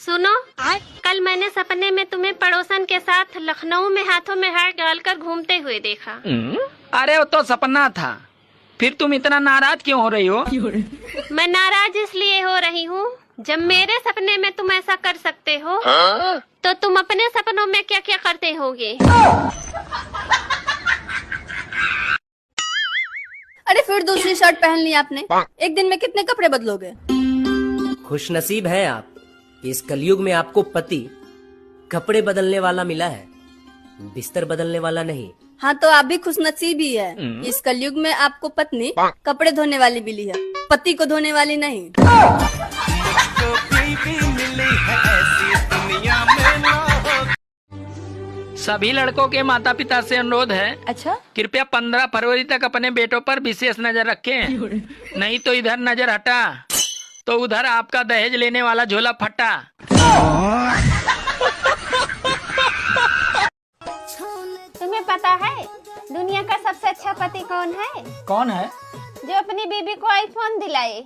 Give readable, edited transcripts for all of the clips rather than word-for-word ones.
सुनो, कल मैंने सपने में तुम्हें पड़ोसन के साथ लखनऊ में हाथों में हाथ डालकर घूमते हुए देखा। अरे वो तो सपना था, फिर तुम इतना नाराज क्यों हो रही हो? मैं नाराज इसलिए हो रही हूँ, जब मेरे सपने में तुम ऐसा कर सकते हो तो तुम अपने सपनों में क्या क्या करते होगे? अरे फिर दूसरी शर्ट पहन ली आपने। एक दिन में कितने कपड़े बदलोगे? खुशनसीब हैं आप कि इस कलयुग में आपको पति कपड़े बदलने वाला मिला है, बिस्तर बदलने वाला नहीं। हाँ तो आप भी खुशनसीब ही है। इस कलयुग में आपको पत्नी कपड़े धोने वाली मिली है, पति को धोने वाली नहीं। सभी लड़कों के माता पिता से अनुरोध है, अच्छा, कृपया 15 फरवरी तक अपने बेटों पर विशेष नजर रखें, नहीं तो इधर नजर हटा तो उधर आपका दहेज लेने वाला झोला फटा। तुम्हें पता है दुनिया का सबसे अच्छा पति कौन है? कौन है? जो अपनी बीबी को आईफोन दिलाए।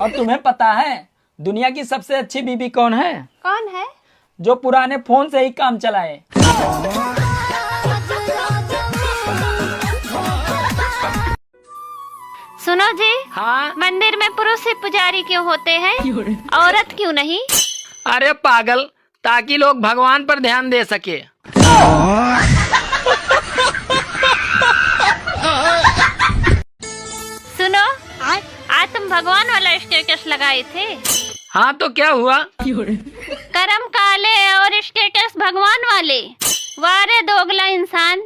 और तुम्हें पता है दुनिया की सबसे अच्छी बीबी कौन है? कौन है? जो पुराने फोन से ही काम चलाए। सुनो जी, हाँ? मंदिर में पुरुष ही पुजारी क्यों होते हैं, औरत क्यों नहीं? अरे पागल, ताकि लोग भगवान पर ध्यान दे सके। सुनो, आज तुम भगवान वाला स्टेटस लगाए थे। हाँ तो क्या हुआ? करम काले और स्टेटस भगवान वाले। वारे दोगला इंसान।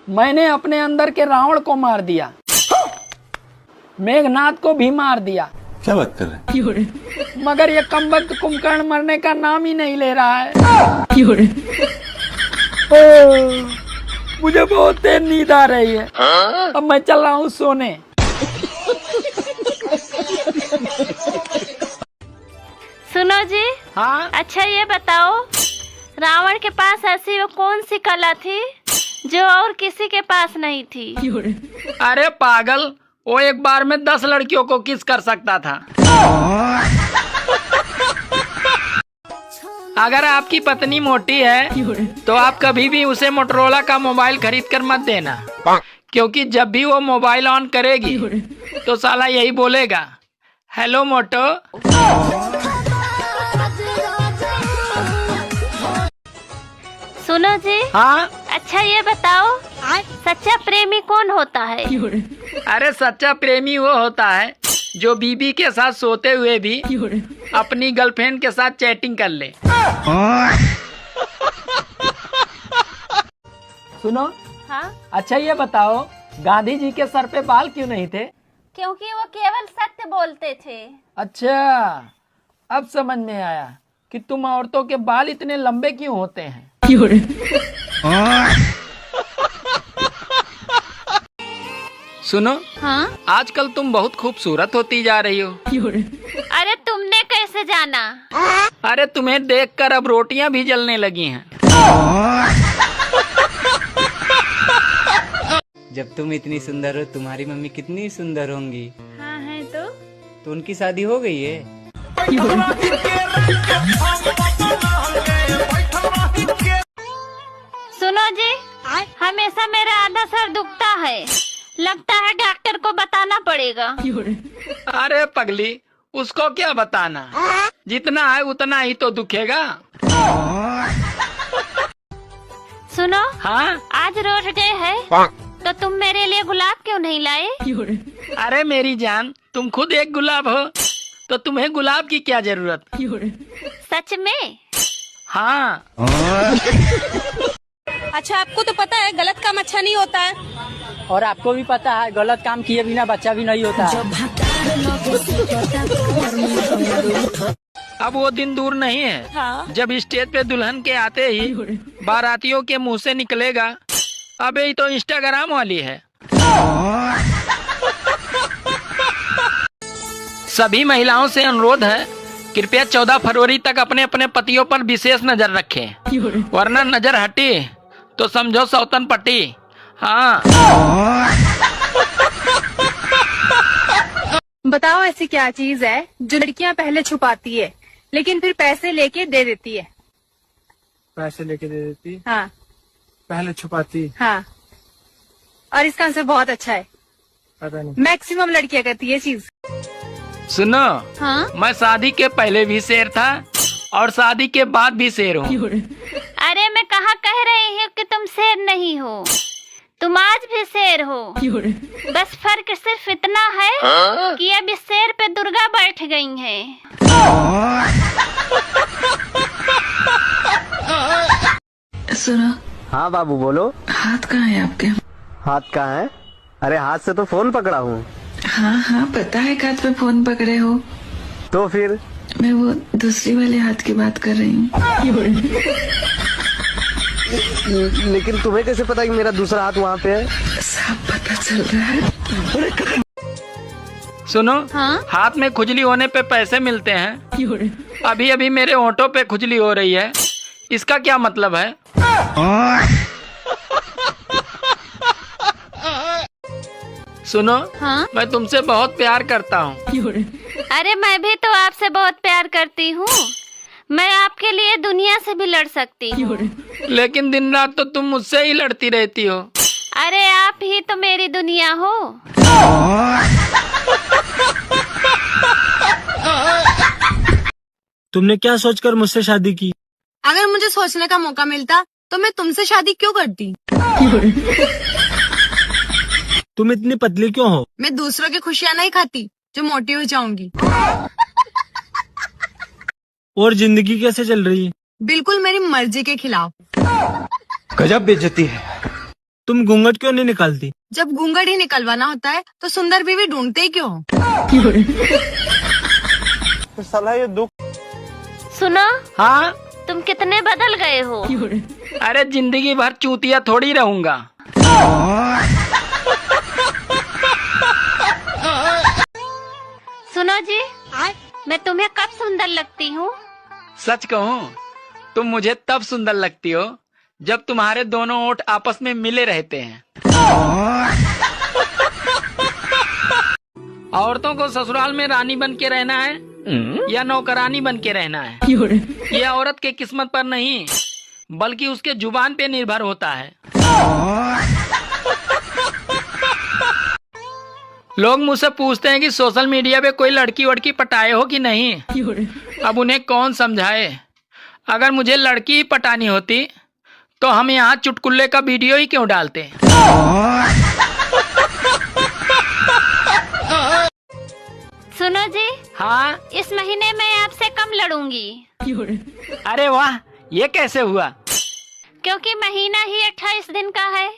मैंने अपने अंदर के रावण को मार दिया, मेघनाथ को भी मार दिया। क्या बात कर रहे हैं? मगर ये कमबख्त कुंभकर्ण मरने का नाम ही नहीं ले रहा है। मुझे बहुत तेज नींद आ रही है, अब मैं चल रहा हूँ सोने। सुनो जी, हाँ? अच्छा ये बताओ, रावण के पास ऐसी वो कौन सी कला थी जो और किसी के पास नहीं थी? अरे पागल, वो एक बार में 10 लड़कियों को किस कर सकता था। अगर आपकी पत्नी मोटी है तो आप कभी भी उसे मोटरोला का मोबाइल खरीद कर मत देना, क्योंकि जब भी वो मोबाइल ऑन करेगी तो साला यही बोलेगा, हेलो मोटो। सुनो जी, हाँ? अच्छा ये बताओ, सच्चा प्रेमी कौन होता है? अरे सच्चा प्रेमी वो होता है जो बीबी के साथ सोते हुए भी अपनी गर्लफ्रेंड के साथ चैटिंग कर ले। सुनो, हाँ? अच्छा ये बताओ, गांधी जी के सर पे बाल क्यों नहीं थे? क्योंकि वो केवल सत्य बोलते थे। अच्छा, अब समझ में आया कि तुम औरतों के बाल इतने लंबे क्यों होते हैं। सुनो, हाँ? आजकल तुम बहुत खूबसूरत होती जा रही हो। अरे तुमने कैसे जाना? अरे तुम्हें देखकर अब रोटियां भी जलने लगी हैं। जब तुम इतनी सुंदर हो, तुम्हारी मम्मी कितनी सुंदर होंगी। हाँ है तो उनकी शादी हो गई है? सुनो जी, हमेशा मेरा आधा सर दुखता है, लगता है डॉक्टर को बताना पड़ेगा। अरे पगली, उसको क्या बताना, जितना है उतना ही तो दुखेगा। सुनो, हाँ? आज रोज डे है तो तुम मेरे लिए गुलाब क्यों नहीं लाए? अरे मेरी जान, तुम खुद एक गुलाब हो तो तुम्हें गुलाब की क्या जरूरत। सच में? हाँ। अच्छा आपको तो पता है गलत काम अच्छा नहीं होता है, और आपको भी पता है गलत काम किए बिना बच्चा भी नहीं होता है। अब वो दिन दूर नहीं है, हाँ? जब स्टेज पे दुल्हन के आते ही बारातियों के मुंह से निकलेगा, अबे ये तो इंस्टाग्राम वाली है। सभी महिलाओं से अनुरोध है, कृपया 14 फरवरी तक अपने अपने पतियों पर विशेष नजर रखें, वरना नजर हटी तो समझो सौतन पट्टी। हाँ। बताओ ऐसी क्या चीज है जो लड़कियां पहले छुपाती है लेकिन फिर पैसे लेके दे देती है? पैसे लेके दे देती, हाँ पहले छुपाती, हाँ। और इसका आंसर बहुत अच्छा है। पता नहीं। मैक्सिमम लड़कियां करती है ये चीज। सुनो, हाँ? मैं शादी के पहले भी शेर था और शादी के बाद भी शेर हूँ। अरे मैं कहाँ कह रही हूँ कि तुम शेर नहीं हो, तुम आज भी शेर हो। बस फर्क सिर्फ इतना है कि अब इस शेर पे दुर्गा बैठ गई है। सुनो। हाँ बाबू बोलो। हाथ कहाँ है आपके? हाथ कहाँ है? अरे हाथ से तो फोन पकड़ा हूँ। हाँ हाँ पता है हाथ पे फोन पकड़े हो। तो फिर मैं वो दूसरी वाले हाथ की बात कर रही हूँ। लेकिन तुम्हें कैसे पता कि मेरा दूसरा हाथ वहाँ पे है? सब पता चल रहा है। सुनो, हाँ? हाथ में खुजली होने पे पैसे मिलते हैं। अभी अभी मेरे होंठों पे खुजली हो रही है, इसका क्या मतलब है? सुनो, हाँ? मैं तुमसे बहुत प्यार करता हूँ। अरे मैं भी तो आपसे बहुत प्यार करती हूँ। मैं आपके लिए दुनिया से भी लड़ सकती हूँ। लेकिन दिन रात तो तुम मुझसे ही लड़ती रहती हो। अरे आप ही तो मेरी दुनिया हो। तुमने क्या सोचकर मुझसे शादी की? अगर मुझे सोचने का मौका मिलता तो मैं तुमसे शादी क्यों करती? तुम इतनी पतली क्यों हो? मैं दूसरों की खुशियाँ नहीं खाती जो मोटी हो जाऊंगी। और जिंदगी कैसे चल रही है? बिल्कुल मेरी मर्जी के खिलाफ। गजब बेइज्जती है। तुम घूंघट क्यों नहीं निकालती? जब घूंघट ही निकलवाना होता है तो सुंदर बीवी ढूंढते ही क्यों हो? तो साला ये दुख। सुनो, हाँ? तुम कितने बदल गए हो। अरे जिंदगी भर चूतिया थोड़ी रहूंगा। सुनो जी, मैं तुम्हें कब सुंदर लगती हूँ? सच कहूँ, तुम मुझे तब सुंदर लगती हो जब तुम्हारे दोनों ओठ आपस में मिले रहते हैं। औरतों को ससुराल में रानी बन के रहना है या नौकरानी बन के रहना है, ये औरत के किस्मत पर नहीं बल्कि उसके जुबान पे निर्भर होता है। लोग मुझसे पूछते हैं कि सोशल मीडिया पे कोई लड़की वड़की पटाए हो कि नहीं। अब उन्हें कौन समझाए। अगर मुझे लड़की ही पटानी होती तो हम यहाँ चुटकुल्ले का वीडियो ही क्यों डालते। सुनो जी, हाँ? इस महीने मैं आपसे कम लड़ूंगी। अरे वाह, ये कैसे हुआ? क्योंकि महीना ही 28 दिन का है।